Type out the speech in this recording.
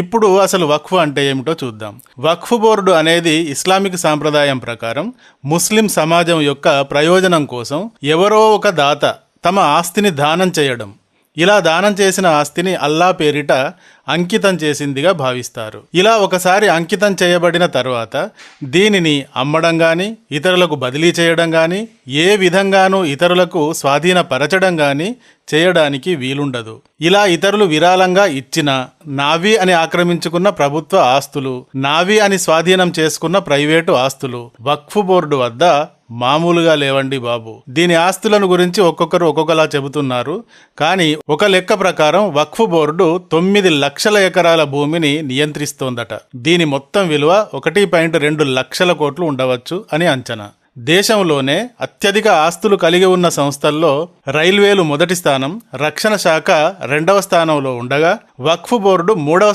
ఇప్పుడు అసలు వక్ఫ్ అంటే ఏమిటో చూద్దాం. వక్ఫ్ బోర్డు అనేది ఇస్లామిక్ సాంప్రదాయం ప్రకారం ముస్లిం సమాజం యొక్క ప్రయోజనం కోసం ఎవరో ఒక దాత తమ ఆస్తిని దానం చేయడం, ఇలా దానం చేసిన ఆస్తిని అల్లా పేరిట అంకితం చేసిందిగా భావిస్తారు. ఇలా ఒకసారి అంకితం చేయబడిన తర్వాత దీనిని అమ్మడం కానీ, ఇతరులకు బదిలీ చేయడం కానీ, ఏ విధంగానూ ఇతరులకు స్వాధీనపరచడం కానీ చేయడానికి వీలుండదు. ఇలా ఇతరులు విరాళంగా ఇచ్చిన, నావి అని ఆక్రమించుకున్న ప్రభుత్వ ఆస్తులు, నావి అని స్వాధీనం చేసుకున్న ప్రైవేటు ఆస్తులు వక్ఫ్ బోర్డు వద్ద మామూలుగా లేవండి బాబు. దీని ఆస్తులను గురించి ఒక్కొక్కరు ఒక్కొక్కలా చెబుతున్నారు. కానీ ఒక లెక్క ప్రకారం వక్ఫ్ బోర్డు 9 లక్షల ఎకరాల భూమిని నియంత్రిస్తోందట. దీని మొత్తం విలువ 1.2 లక్షల కోట్లు ఉండవచ్చు అని అంచనా. దేశంలోనే అత్యధిక ఆస్తులు కలిగి ఉన్న సంస్థల్లో రైల్వేలు మొదటి స్థానం, రక్షణ శాఖ 2వ స్థానంలో ఉండగా వక్ఫ్ బోర్డు 3వ